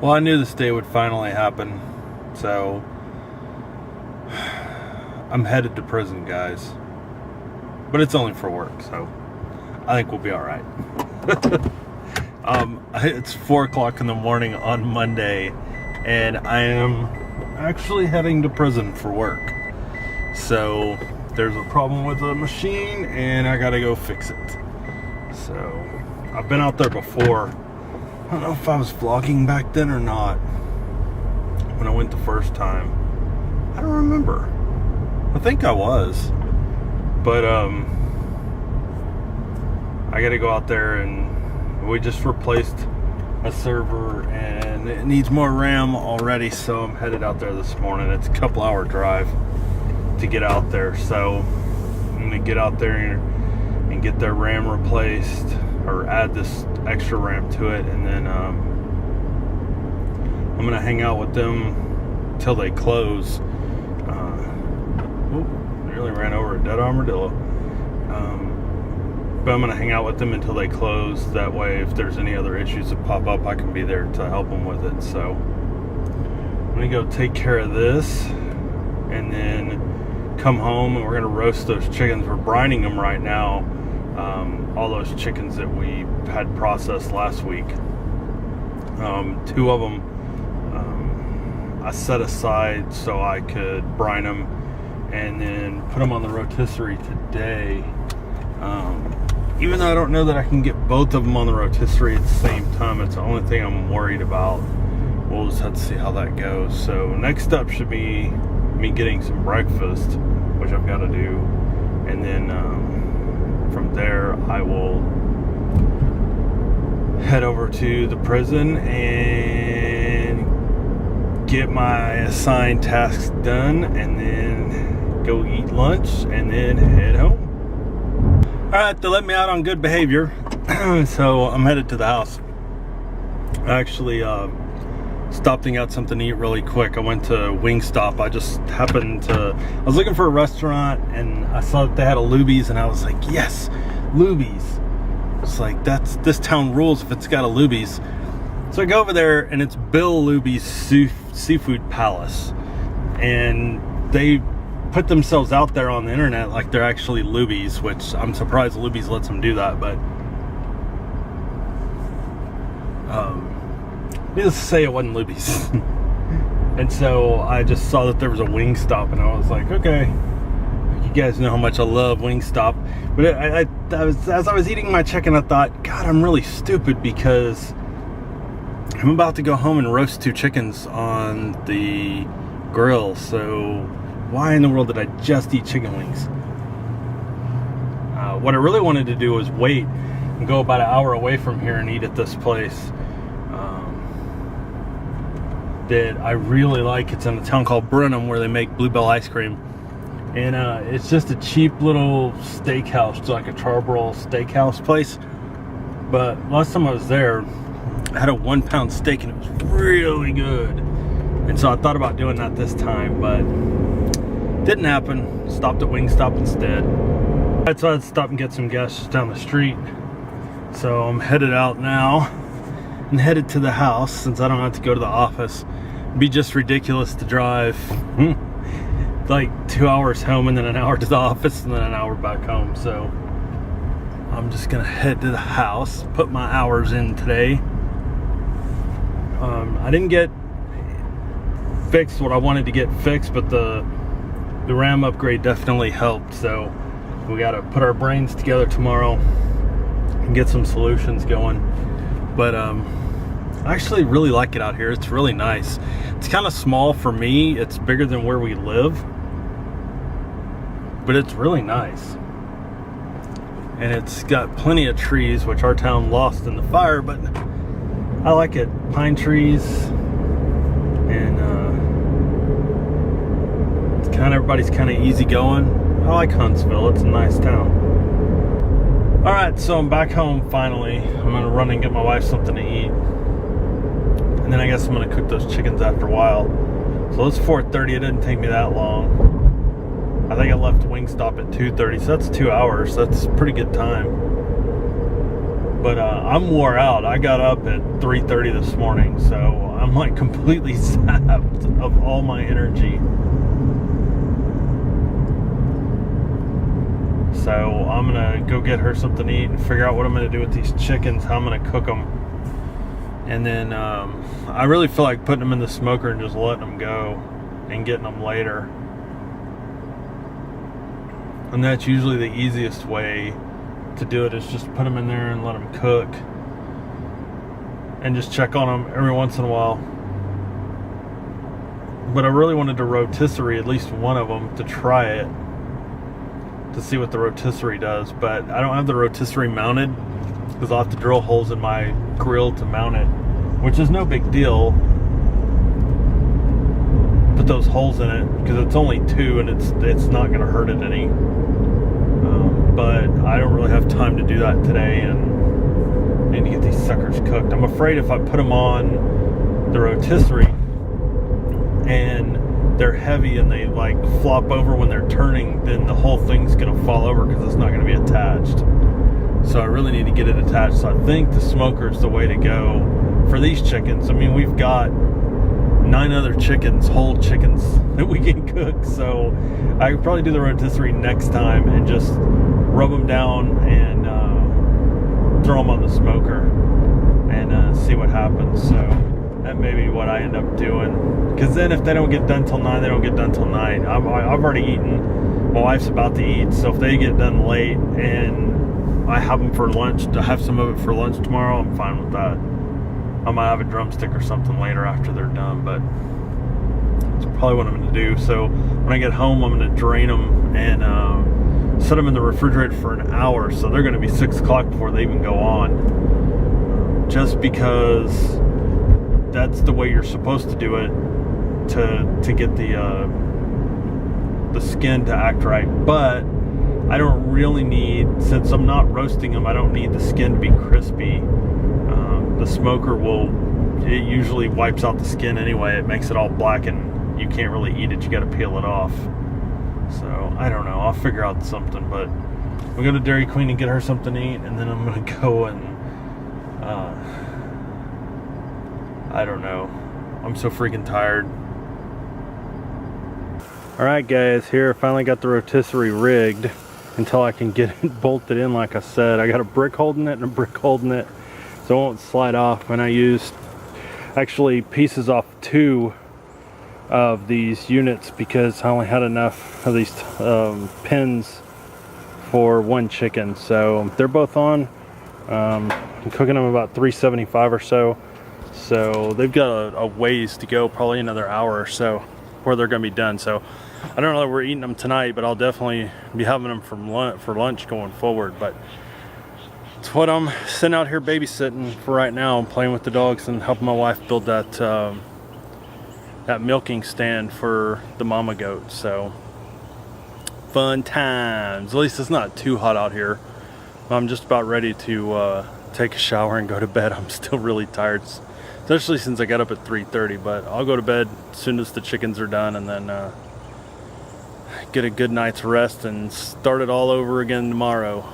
Well, I knew this day would finally happen, so I'm headed to prison, guys. But it's only for work, so I think we'll be all right. It's 4 o'clock in the morning on Monday, and I am actually heading to prison for work. So there's a problem with the machine, and I gotta go fix it. So I've been out there before. I don't know if I was vlogging back then or not when I went the first time. I don't remember. I think I was. But I gotta go out there, and we just replaced a server and it needs more RAM already, so I'm headed out there this morning. It's a couple hour drive to get out there, so I'm gonna get out there and get their RAM replaced, or add this extra RAM to it, and then I'm gonna hang out with them till they close. Nearly ran over a dead armadillo. But I'm gonna hang out with them until they close. That way, if there's any other issues that pop up, I can be there to help them with it. So I'm gonna go take care of this, and then come home, and we're gonna roast those chickens. We're brining them right now. All those chickens that we had processed last week. 2 of them I set aside so I could brine them and then put them on the rotisserie today. Even though I don't know that I can get both of them on the rotisserie at the same time, it's the only thing I'm worried about. We'll just have to see how that goes. So next up should be me getting some breakfast, which I've got to do, and then from there I will head over to the prison and get my assigned tasks done, and then go eat lunch, and then head home. Alright, they let me out on good behavior. So I'm headed to the house. I actually stopped and got something to eat really quick. I went to Wingstop. I was looking for a restaurant, and I saw that they had a Luby's, and I was like, yes, Luby's. It's like, this town rules if it's got a Luby's. So I go over there, and it's Bill Luby's Seafood Palace, and they put themselves out there on the internet like they're actually Luby's, which I'm surprised Luby's lets them do that. But needless to say, it wasn't Luby's. And so I just saw that there was a Wingstop, and I was like, okay, you guys know how much I love Wingstop. But as I was eating my chicken, I thought, God, I'm really stupid, because I'm about to go home and roast 2 chickens on the grill. So why in the world did I just eat chicken wings? What I really wanted to do was wait and go about an hour away from here and eat at this place that I really like. It's in a town called Brenham, where they make Bluebell ice cream. And it's just a cheap little steakhouse. It's like a Charbroil steakhouse place. But last time I was there, I had a 1-pound steak, and it was really good. And so I thought about doing that this time, but didn't happen. Stopped at Wingstop instead. So I had to stop and get some gas just down the street. So I'm headed out now and headed to the house, since I don't have to go to the office. It'd be just ridiculous to drive like 2 hours home, and then an hour to the office, and then an hour back home. So I'm just gonna head to the house, put my hours in today. I didn't get fixed what I wanted to get fixed, but the RAM upgrade definitely helped. So we got to put our brains together tomorrow and get some solutions going. But I actually really like it out here. It's really nice. It's kind of small for me. It's bigger than where we live, but it's really nice. And it's got plenty of trees, which our town lost in the fire, but I like it. Pine trees, and everybody's kind of easygoing. I like Huntsville. It's a nice town. All right, so I'm back home finally. I'm gonna run and get my wife something to eat, and then I guess I'm gonna cook those chickens after a while. So it's 4:30. It didn't take me that long. I think I left. left Wingstop at 2:30, so that's 2 hours. That's pretty good time. All right, so I'm back home finally. I'm gonna run and get my wife something to eat, and then I guess I'm gonna cook those chickens after a while. So it's 4:30. It didn't take me that long. I think I left Wingstop at 2:30, so that's pretty good time. But I'm wore out. I got up at 3:30 this morning, so I'm like completely sapped of all my energy. So I'm gonna go get her something to eat and figure out what I'm gonna do with these chickens, how I'm gonna cook them. And then I really feel like putting them in the smoker and just letting them go and getting them later. And that's usually the easiest way to do it, is just put them in there and let them cook. And just check on them every once in a while. But I really wanted to rotisserie at least one of them to try it, to see what the rotisserie does. But I don't have the rotisserie mounted, because I'll have to drill holes in my grill to mount it, which is no big deal. Put those holes in it, because it's only 2 and it's not going to hurt it any. But I don't really have time to do that today, and I need to get these suckers cooked. I'm afraid if I put them on the rotisserie and they're heavy and they like flop over when they're turning, then the whole thing's going to fall over because it's not going to be attached. So I really need to get it attached. So I think the smoker is the way to go for these chickens. I mean, we've got 9 other chickens, whole chickens, that we can cook. So I could probably do the rotisserie next time and just rub them down and throw them on the smoker and see what happens. So that may be what I end up doing. Because then if they don't get done till 9, they don't get done till 9. I've already eaten. My wife's about to eat. So if they get done late and I have them for lunch, to have some of it for lunch tomorrow, I'm fine with that. I might have a drumstick or something later after they're done, but that's probably what I'm going to do. So when I get home, I'm going to drain them and set them in the refrigerator for an hour. So they're going to be 6 o'clock before they even go on. Just because that's the way you're supposed to do it to get the skin to act right. But I don't really need, since I'm not roasting them, I don't need the skin to be crispy. The smoker it usually wipes out the skin anyway. It makes it all black and you can't really eat it. You got to peel it off. So I don't know. I'll figure out something. But we'll go to Dairy Queen and get her something to eat, and then I'm going to go and I don't know. I'm so freaking tired. Alright guys, here I finally got the rotisserie rigged until I can get it bolted in. Like I said, I got a brick holding it and a brick holding it, so it won't slide off. And I used actually pieces off 2 of these units because I only had enough of these pins for 1 chicken. So they're both on. I'm cooking them about 375 or so. So they've got a ways to go, probably another hour or so before they're going to be done. So I don't know that we're eating them tonight, but I'll definitely be having them for lunch going forward. But it's what I'm sitting out here babysitting for right now. I'm playing with the dogs and helping my wife build that milking stand for the mama goat. So fun times. At least it's not too hot out here. I'm just about ready to take a shower and go to bed. I'm still really tired, especially since I got up at 3:30. But I'll go to bed as soon as the chickens are done, and then get a good night's rest and start it all over again tomorrow.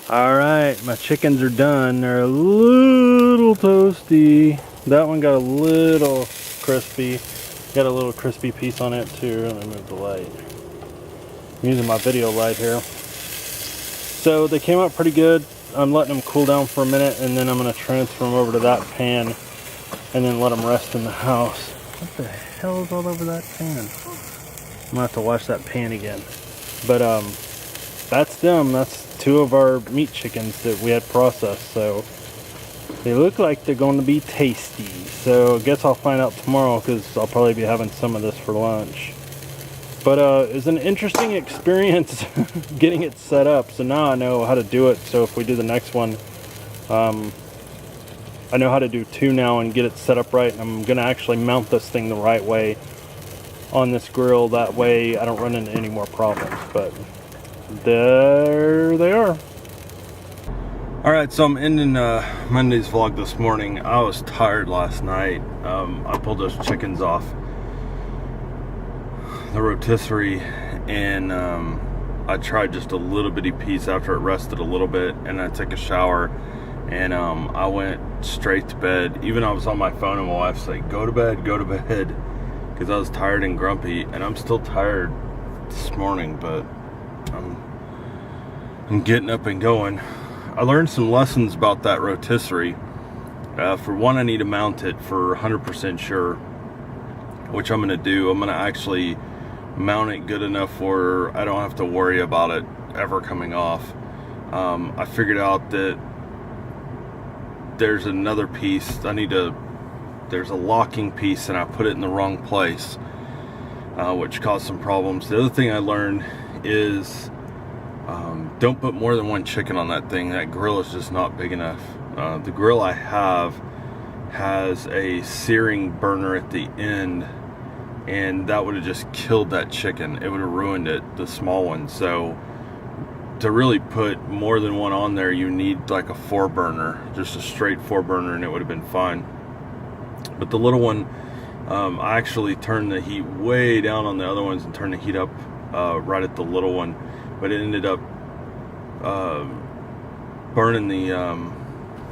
Alright, my chickens are done. They're a little toasty. That one got a little crispy. Got a little crispy piece on it too. Let me move the light. I'm using my video light here. So they came out pretty good. I'm letting them cool down for a minute, and then I'm going to transfer them over to that pan and then let them rest in the house. What the hell is all over that pan? I'm going to have to wash that pan again. But that's them. That's 2 of our meat chickens that we had processed. So they look like they're going to be tasty. So I guess I'll find out tomorrow, because I'll probably be having some of this for lunch. But it's an interesting experience getting it set up. So now I know how to do it. So if we do the next one, I know how to do 2 now and get it set up right. And I'm going to actually mount this thing the right way on this grill. That way I don't run into any more problems. But there they are. Alright, so I'm ending Monday's vlog this morning. I was tired last night. I pulled those chickens off the rotisserie, and I tried just a little bitty piece after it rested a little bit, and I took a shower, And I went straight to bed. Even I was on my phone and my wife's like, go to bed, because I was tired and grumpy, and I'm still tired this morning, but I'm getting up and going. I learned some lessons about that rotisserie. For one, I need to mount it for 100% sure, which I'm going to do. I'm going to actually mount it good enough where I don't have to worry about it ever coming off. I figured out that there's another piece there's a locking piece, and I put it in the wrong place, which caused some problems. The other thing I learned is don't put more than one chicken on that thing. That grill is just not big enough. The grill I have has a searing burner at the end, and that would have just killed that chicken. It would have ruined it, the small one. So to really put more than one on there, you need like a 4-burner, just a straight 4-burner, and it would have been fine. But the little one, I actually turned the heat way down on the other ones and turned the heat up right at the little one, but it ended up burning the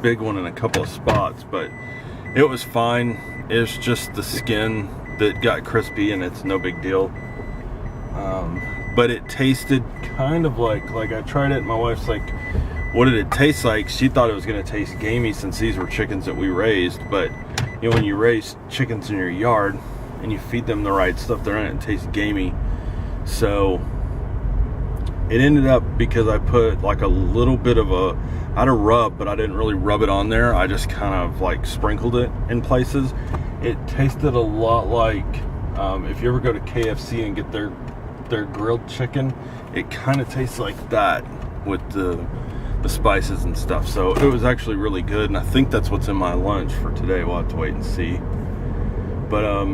big one in a couple of spots. But it was fine. It's just the skin that got crispy, and it's no big deal. But it tasted kind of like I tried it, and my wife's like, what did it taste like? She thought it was going to taste gamey, since these were chickens that we raised. But you know, when you raise chickens in your yard and you feed them the right stuff, they're going to taste gamey. So it ended up, because I put like a little bit of I had a rub, but I didn't really rub it on there. I just kind of like sprinkled it in places. It tasted a lot like if you ever go to KFC and get their grilled chicken, it kind of tastes like that with the spices and stuff. So it was actually really good, and I think that's what's in my lunch for today. We'll have to wait and see. But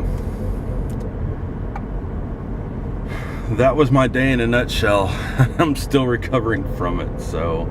that was my day in a nutshell. I'm still recovering from it, so